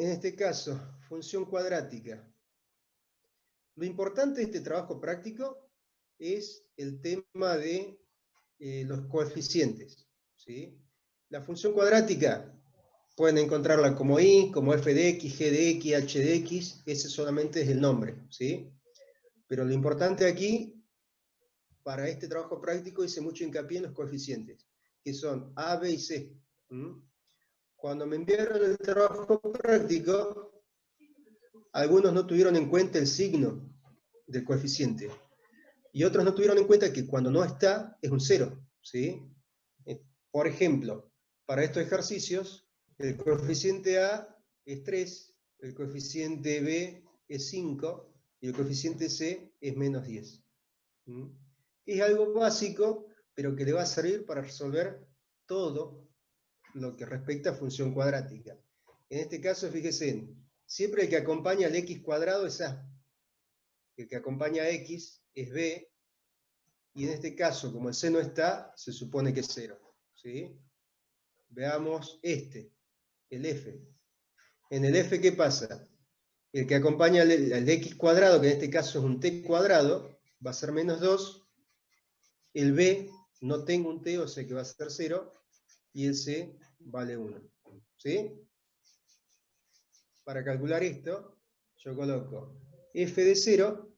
en este caso, función cuadrática. Lo importante de este trabajo práctico es el tema de los coeficientes, ¿sí? La función cuadrática pueden encontrarla como i, como f de x, g de x, h de x, ese solamente es el nombre, ¿sí? Pero lo importante aquí, para este trabajo práctico, hice mucho hincapié en los coeficientes, que son a, b y c. Cuando me enviaron el trabajo práctico, algunos no tuvieron en cuenta el signo del coeficiente, y otros no tuvieron en cuenta que cuando no está, es un 0, ¿sí? Por ejemplo, para estos ejercicios, el coeficiente A es 3, el coeficiente B es 5, y el coeficiente C es menos 10. Es algo básico, pero que le va a servir para resolver todo lo que respecta a función cuadrática. En este caso, fíjense, siempre el que acompaña al x cuadrado es A, el que acompaña a x es B, y en este caso, como el c no está, se supone que es 0. ¿Sí? Veamos el f. En el f, ¿qué pasa? El que acompaña al x cuadrado, que en este caso es un t cuadrado, va a ser menos 2. El b, no tengo un t, o sea que va a ser 0. Y el c vale 1. ¿Sí? Para calcular esto, yo coloco f de 0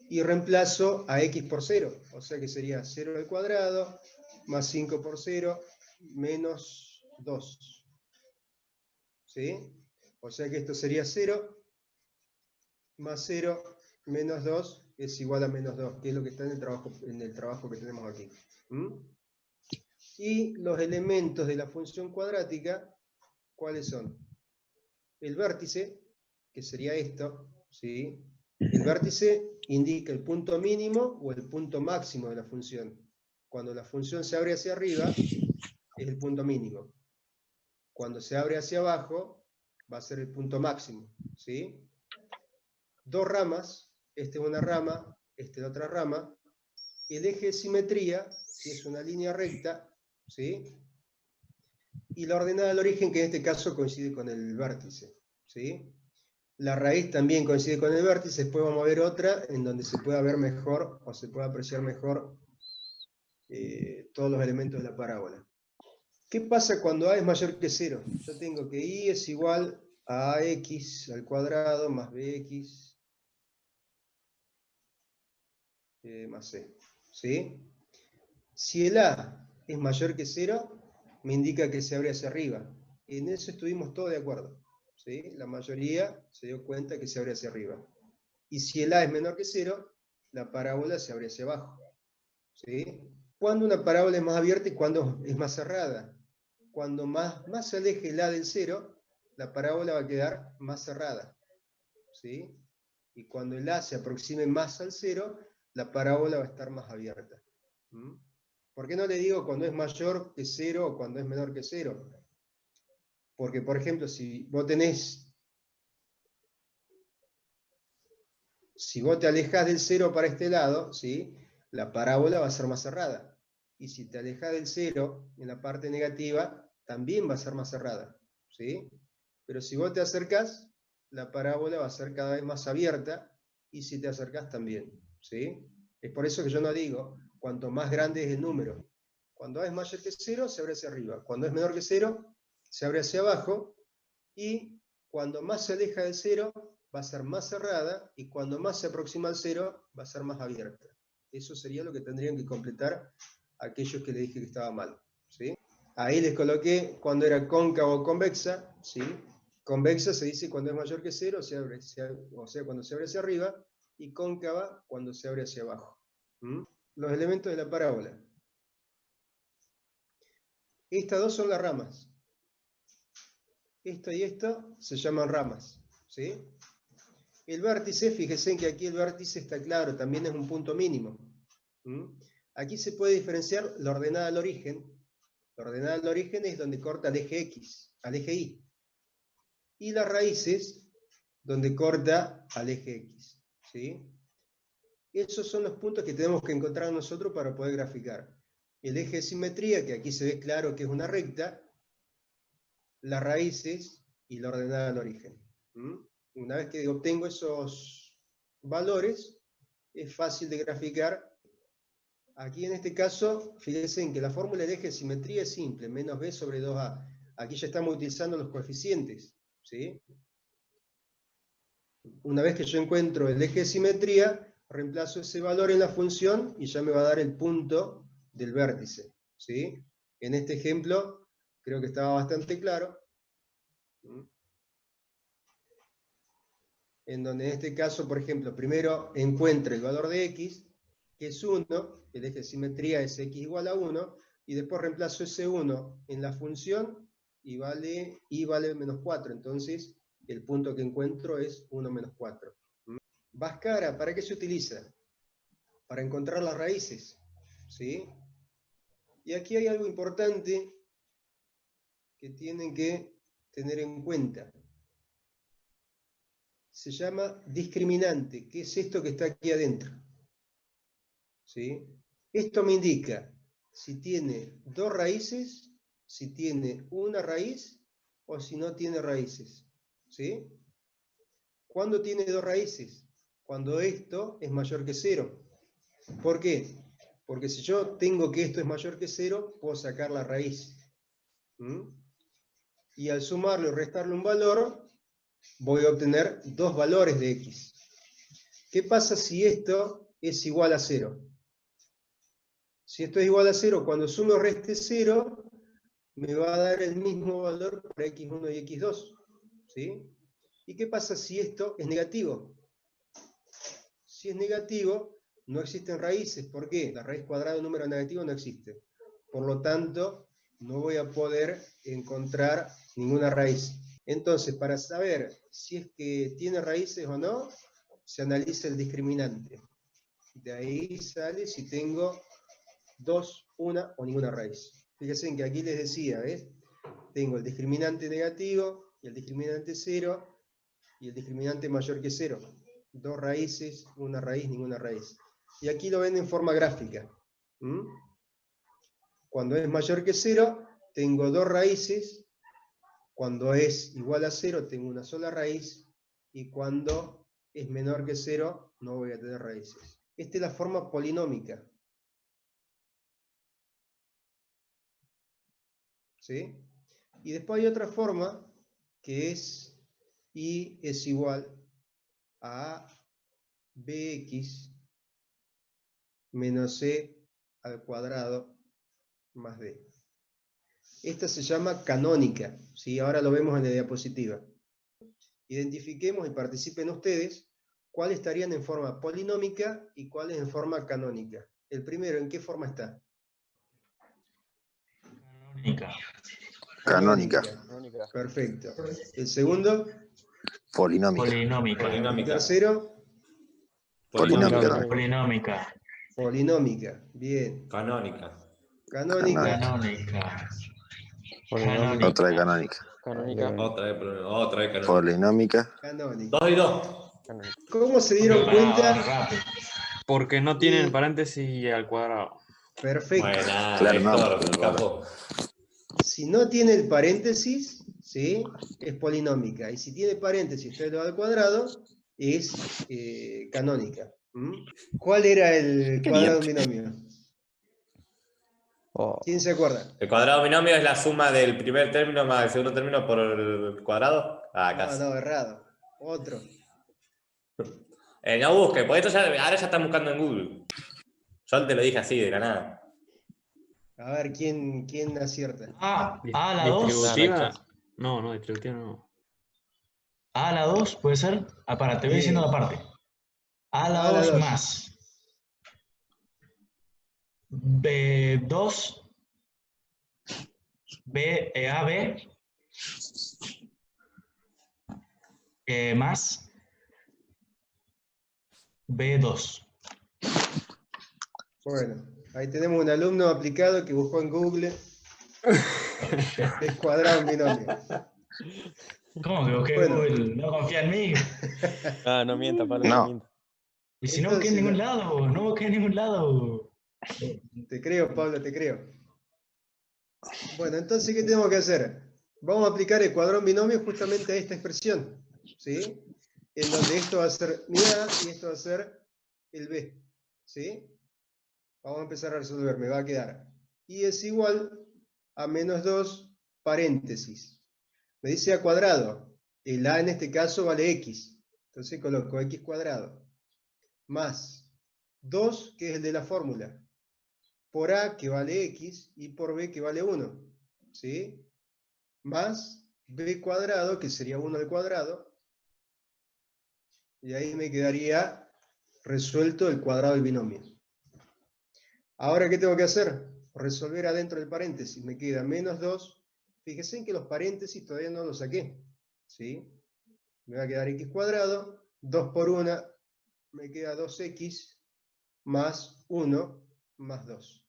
y reemplazo a x por 0. O sea que sería 0 al cuadrado más 5 por 0 menos 2. ¿Sí? O sea que esto sería 0 más 0 menos 2 es igual a menos 2, que es lo que está en el trabajo que tenemos aquí. Y los elementos de la función cuadrática, ¿cuáles son? El vértice, que sería esto, ¿sí? El vértice indica el punto mínimo o el punto máximo de la función. Cuando la función se abre hacia arriba, es el punto mínimo. Cuando se abre hacia abajo, va a ser el punto máximo, ¿sí? Dos ramas, esta es una rama, esta es otra rama. El eje de simetría, que es una línea recta, ¿sí? Y la ordenada del origen, que en este caso coincide con el vértice, ¿sí? La raíz también coincide con el vértice. Después vamos a ver otra en donde se pueda ver mejor, o se pueda apreciar mejor todos los elementos de la parábola. ¿Qué pasa cuando a es mayor que 0? Yo tengo que i es igual a ax al cuadrado más bx más c. ¿Sí? Si el a es mayor que 0, me indica que se abre hacia arriba. En eso estuvimos todos de acuerdo. ¿Sí? La mayoría se dio cuenta que se abre hacia arriba. Y si el a es menor que 0, la parábola se abre hacia abajo. ¿Sí? ¿Cuándo una parábola es más abierta y cuándo es más cerrada? Cuando más se aleje el a del 0, la parábola va a quedar más cerrada. ¿Sí? Y cuando el a se aproxime más al 0, la parábola va a estar más abierta. ¿Por qué no le digo cuando es mayor que 0 o cuando es menor que 0? Porque, por ejemplo, si vos te alejás del 0 para este lado, ¿sí? La parábola va a ser más cerrada. Y si te alejas del 0 en la parte negativa, también va a ser más cerrada. ¿Sí? Pero si vos te acercás, la parábola va a ser cada vez más abierta, y si te acercás también. ¿Sí? Es por eso que yo no digo, cuanto más grande es el número. Cuando a es mayor que 0, se abre hacia arriba. Cuando es menor que 0, se abre hacia abajo. Y cuando más se aleja del 0, va a ser más cerrada, y cuando más se aproxima al 0, va a ser más abierta. Eso sería lo que tendrían que completar aquellos que le dije que estaba mal. ¿Sí? Ahí les coloqué cuando era cóncava o convexa. ¿Sí? Convexa se dice cuando es mayor que 0, o sea, cuando se abre hacia arriba, y cóncava cuando se abre hacia abajo. Los elementos de la parábola. Estas dos son las ramas. Esto y esto se llaman ramas. ¿Sí? El vértice, fíjense que aquí el vértice está claro, también es un punto mínimo. Aquí se puede diferenciar la ordenada al origen. La ordenada al origen es donde corta al eje X, al eje Y. Y las raíces, donde corta al eje X. ¿Sí? Esos son los puntos que tenemos que encontrar nosotros para poder graficar. El eje de simetría, que aquí se ve claro que es una recta. Las raíces, y la ordenada al origen. Una vez que obtengo esos valores, es fácil de graficar. Aquí en este caso, fíjense en que la fórmula del eje de simetría es simple, menos b sobre 2a. Aquí ya estamos utilizando los coeficientes, ¿sí? Una vez que yo encuentro el eje de simetría, reemplazo ese valor en la función y ya me va a dar el punto del vértice, ¿sí? En este ejemplo, creo que estaba bastante claro. En donde en este caso, por ejemplo, primero encuentro el valor de x, que es 1, el eje de simetría es x igual a 1, y después reemplazo ese 1 en la función y vale menos 4. Entonces, el punto que encuentro es 1 menos 4. Bhaskara, ¿para qué se utiliza? Para encontrar las raíces, ¿sí? Y aquí hay algo importante que tienen que tener en cuenta. Se llama discriminante, que es esto que está aquí adentro, ¿sí? Esto me indica si tiene dos raíces, si tiene una raíz o si no tiene raíces, ¿sí? ¿Cuándo tiene dos raíces? Cuando esto es mayor que 0. ¿Por qué? Porque si yo tengo que esto es mayor que 0, puedo sacar la raíz. Y al sumarle o restarle un valor, voy a obtener dos valores de x. ¿Qué pasa si esto es igual a 0? Si esto es igual a 0, cuando sumo o reste 0, me va a dar el mismo valor para x1 y x2. ¿Sí? ¿Y qué pasa si esto es negativo? Si es negativo, no existen raíces. ¿Por qué? La raíz cuadrada de un número negativo no existe. Por lo tanto, no voy a poder encontrar ninguna raíz. Entonces, para saber si es que tiene raíces o no, se analiza el discriminante. De ahí sale si tengo dos, una o ninguna raíz. Fíjense que aquí les decía, ¿ves? Tengo el discriminante negativo y el discriminante 0 y el discriminante mayor que 0. Dos raíces, una raíz, ninguna raíz. Y aquí lo ven en forma gráfica. Cuando es mayor que 0, tengo dos raíces. Cuando es igual a 0, tengo una sola raíz. Y cuando es menor que 0, no voy a tener raíces. Esta es la forma polinómica. ¿Sí? Y después hay otra forma que es y es igual a bx menos c al cuadrado más d. Esta se llama canónica, ¿sí? Ahora lo vemos en la diapositiva. Identifiquemos y participen ustedes cuáles estarían en forma polinómica y cuáles en forma canónica. El primero, ¿en qué forma está? Canónica. Perfecto. El segundo, Polinómica. el tercero, Polinómica. polinómica. Bien. Canónica. Canónica. Otra de canónica. Otra vez canónica. Polinómica. Canónica. 2 y 2. ¿Cómo se dieron cuenta? Porque no tienen paréntesis al cuadrado. Perfecto. Buena, Claro, no, Héctor, pero capo. Si no tiene el paréntesis, ¿sí? Es polinómica. Y si tiene paréntesis todo elevado al cuadrado, es canónica. ¿Cuál era el cuadrado de un binomio? ¿Quién se acuerda? El cuadrado binomio es la suma del primer término más el segundo término por el cuadrado. Ah, casi. No, errado. Otro. No busques, porque esto ahora ya están buscando en Google. Yo te lo dije así, de la nada. A ver, ¿quién acierta? A la 2. ¿Distributiva? No, distributiva no. A la 2 puede ser. Para, te voy diciendo la parte. A la 2 más B2 AB más B2. Bueno, ahí tenemos un alumno aplicado que buscó en Google el cuadrado en binomio. ¿Cómo que busqué Bueno. Google? ¿No confía en mí? No mienta, Pablo, No. no mienta. Y si no busqué en ningún lado, no busqué en ningún lado. Te creo, Pablo, te creo. Bueno, entonces, ¿qué tenemos que hacer? Vamos a aplicar el cuadrado en binomio justamente a esta expresión, ¿sí? En donde esto va a ser mi A y esto va a ser el B, ¿sí? Vamos a empezar a resolver, me va a quedar I es igual a menos 2 paréntesis. Me dice A cuadrado, el A en este caso vale X, entonces coloco X cuadrado, más 2, que es el de la fórmula, por A que vale X y por B que vale 1, ¿sí? Más B cuadrado, que sería 1 al cuadrado, y ahí me quedaría resuelto el cuadrado del binomio. Ahora, ¿qué tengo que hacer? Resolver adentro del paréntesis. Me queda menos 2. Fíjense en que los paréntesis todavía no los saqué, ¿sí? Me va a quedar x cuadrado, 2 por 1, me queda 2x, más 1, más 2.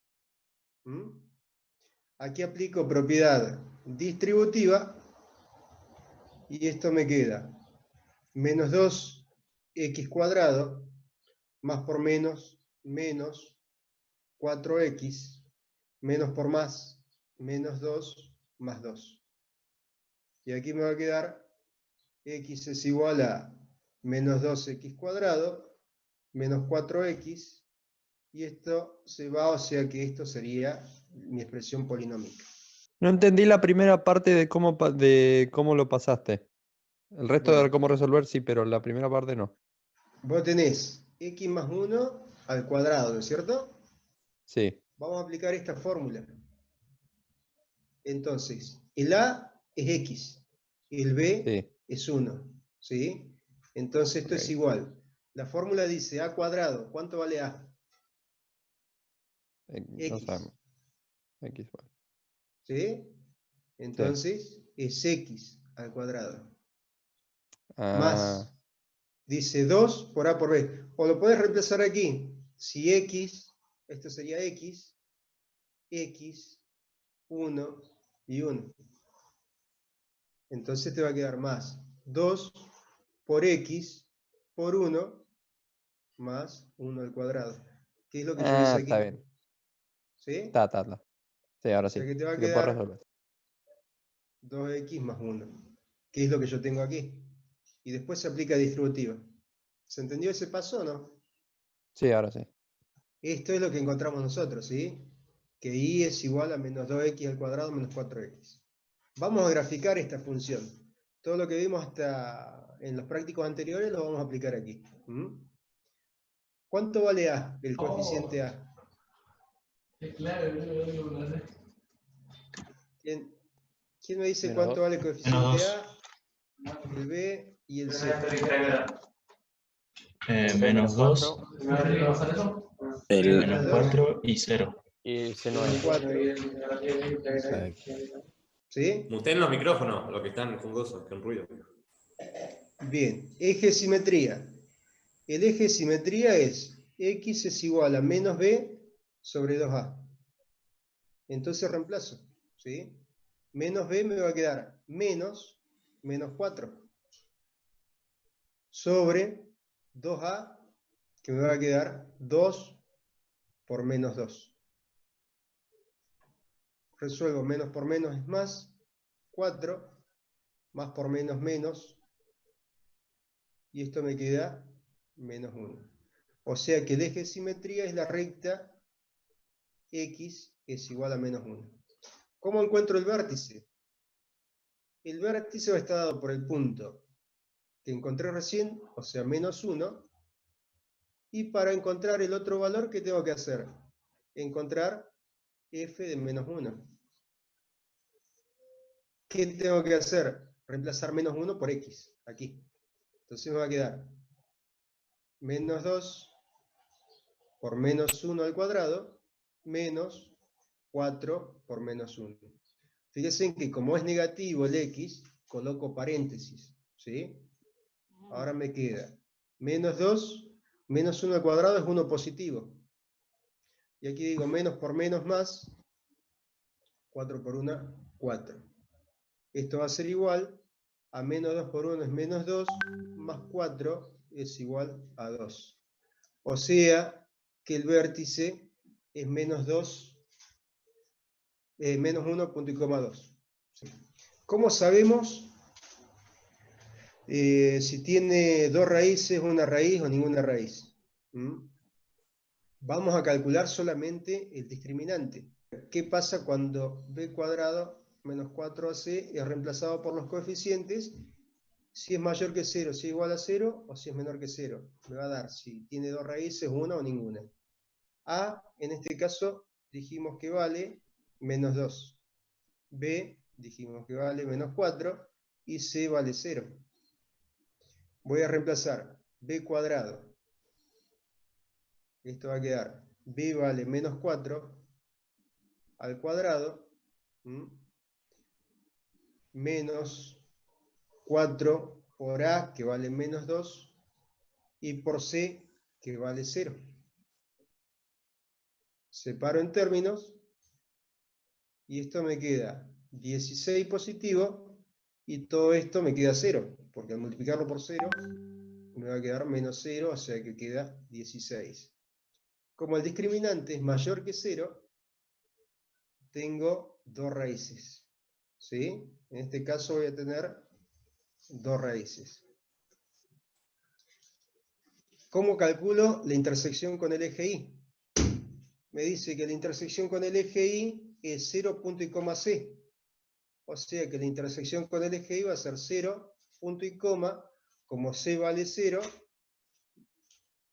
Aquí aplico propiedad distributiva, y esto me queda menos 2x cuadrado, más por menos, menos 4x, menos por más, menos 2, más 2. Y aquí me va a quedar x es igual a menos 2x cuadrado, menos 4x, y esto se va, o sea que esto sería mi expresión polinómica. No entendí la primera parte de cómo lo pasaste. El resto Bueno, de cómo resolver sí, pero la primera parte no. vos tenés x más 1 al cuadrado, ¿no es cierto? Sí, Vamos a aplicar esta fórmula. Entonces, el a es x, el b sí. es 1, ¿sí? Entonces esto es Ok. igual. La fórmula dice a cuadrado, ¿cuánto vale a? No X, sabemos. X, bueno. ¿sí? Sí. Entonces es x al cuadrado. Ah, Más, dice 2 por a por b. O lo puedes reemplazar aquí. Si x, esto sería x, 1 y 1. Entonces te va a quedar más 2 por x por 1 más 1 al cuadrado. ¿Qué es lo que yo hice aquí? está bien. ¿Sí? Está. Sí, ahora O sea sí. que te va a Sí que puedo quedar resolver. 2x más 1. ¿Qué es lo que yo tengo aquí? Y después se aplica distributiva. ¿Se entendió ese paso o no? Sí, ahora sí. Esto es lo que encontramos nosotros, ¿sí? Que y es igual a menos 2x al cuadrado menos 4x. Vamos a graficar esta función. Todo lo que vimos hasta en los prácticos anteriores lo vamos a aplicar aquí. ¿Cuánto vale a, el coeficiente a? ¿Quién me dice Menos cuánto 2. vale el coeficiente Menos a, el b y el c? Menos 2, El, menos 4 y 0. Y C no Menos es. 4. exacto. ¿Sí? Muteen los micrófonos, los que están fungosos, con ruido. Bien, eje de simetría. El eje de simetría es x es igual a menos b sobre 2a. Entonces reemplazo, ¿sí? Menos b me va a quedar menos 4 sobre 2a, que me va a quedar 2 por menos 2. Resuelvo menos por menos es más, 4, más por menos menos, y esto me queda menos 1. O sea que el eje de simetría es la recta x es igual a menos 1. ¿Cómo encuentro el vértice? El vértice va a estar dado por el punto que encontré recién, o sea, menos 1, y para encontrar el otro valor, ¿qué tengo que hacer? Encontrar f de menos 1. ¿Qué tengo que hacer? Reemplazar menos 1 por x, aquí. Entonces me va a quedar menos 2 por menos 1 al cuadrado, menos 4 por menos 1. Fíjense que como es negativo el x, coloco paréntesis, ¿sí? Ahora me queda menos 2, menos 1 al cuadrado es 1 positivo. Y aquí digo menos por menos más, 4 por 1, 4. Esto va a ser igual a menos 2 por 1 es menos 2, más 4 es igual a 2. O sea que el vértice es menos 2, menos 1, punto y coma 2. ¿Sí? ¿Cómo sabemos si tiene dos raíces, una raíz o ninguna raíz? Vamos a calcular solamente el discriminante. ¿Qué pasa cuando b cuadrado menos 4ac es reemplazado por los coeficientes? Si es mayor que 0, si es igual a 0 o si es menor que 0. Me va a dar si tiene dos raíces, una o ninguna. A, en este caso, dijimos que vale menos 2. B, dijimos que vale menos 4. Y C vale 0. Voy a reemplazar b cuadrado. Esto va a quedar b vale menos 4 al cuadrado menos 4 por a, que vale menos 2, y por c, que vale 0. Separo en términos, y esto me queda 16 positivo, y todo esto me queda 0, porque al multiplicarlo por 0, me va a quedar menos 0, o sea que queda 16. Como el discriminante es mayor que 0, tengo dos raíces. ¿Sí? En este caso voy a tener dos raíces. ¿Cómo calculo la intersección con el eje Y? Me dice que la intersección con el eje Y es 0, punto y coma C. O sea que la intersección con el eje Y va a ser 0, punto y coma, como C vale 0,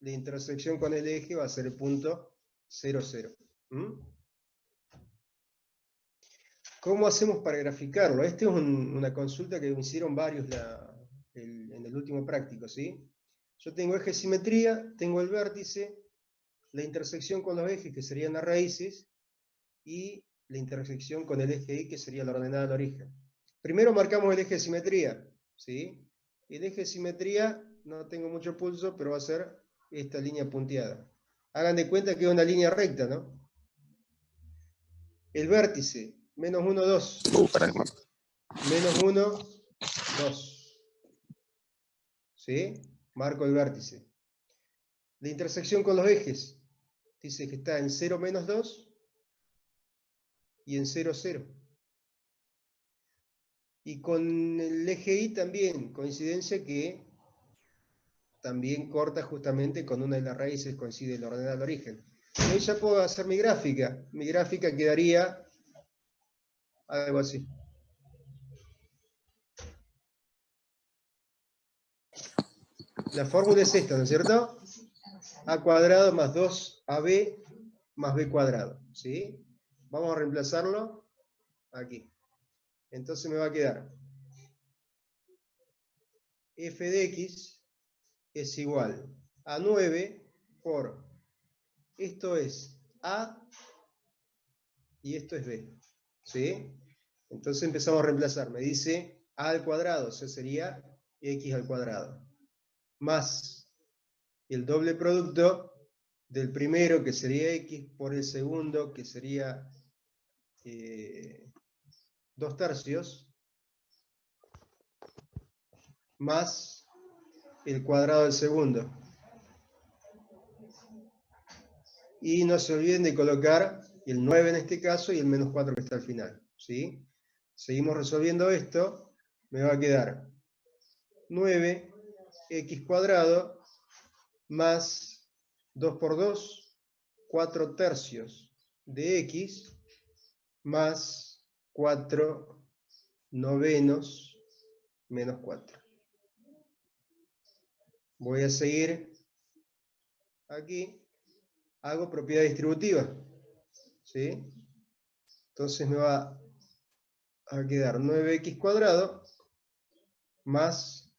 la intersección con el eje va a ser el punto 0, 0. ¿Cómo hacemos para graficarlo? Esta es una consulta que me hicieron varios en el último práctico, ¿sí? Yo tengo eje simetría, tengo el vértice, la intersección con los ejes, que serían las raíces, y la intersección con el eje Y, que sería la ordenada del origen. Primero marcamos el eje de simetría, ¿sí? El eje de simetría, no tengo mucho pulso, pero va a ser esta línea punteada. Hagan de cuenta que es una línea recta, ¿no? El vértice, menos 1, 2. Menos 1, 2. ¿Sí? Marco el vértice. La intersección con los ejes, dice que está en 0, menos 2 y en 0, 0. Y con el eje Y también, coincidencia que también corta justamente con una de las raíces, coincide la ordenada del origen. Y ahí ya puedo hacer mi gráfica. Mi gráfica quedaría algo así. La fórmula es esta, ¿no es cierto? A cuadrado más 2ab más b cuadrado. ¿Sí? Vamos a reemplazarlo aquí. Entonces me va a quedar f de x es igual a 9 por, esto es a y esto es b. ¿Sí? Entonces empezamos a reemplazar. Me dice a al cuadrado, o sea, sería x al cuadrado. Más el doble producto del primero, que sería x, por el segundo, que sería 2 tercios, más el cuadrado del segundo. Y no se olviden de colocar el 9 en este caso y el menos 4 que está al final. ¿Sí? Seguimos resolviendo esto. Me va a quedar 9x cuadrado más 2 por 2, 4 tercios de x, más 4 novenos menos 4. Voy a seguir aquí. Hago propiedad distributiva. ¿Sí? Entonces me va a quedar 9x cuadrado más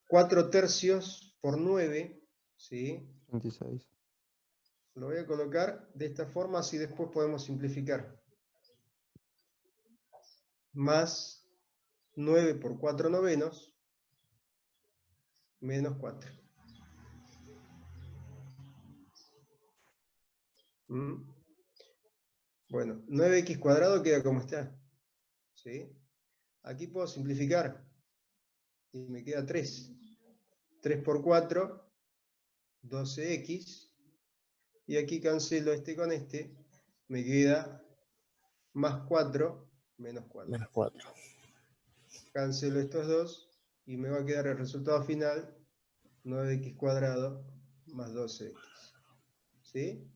4 tercios por 9. ¿Sí? 26. Lo voy a colocar de esta forma, así después podemos simplificar. Más 9 por 4 novenos, menos 4. Bueno, 9x cuadrado queda como está. ¿Sí? Aquí puedo simplificar. Y me queda 3. 3 por 4, 12x. Y aquí cancelo este con este. Me queda más 4, menos 4. Menos 4. cancelo estos dos y me va a quedar el resultado final 9x² más 12x. ¿Sí?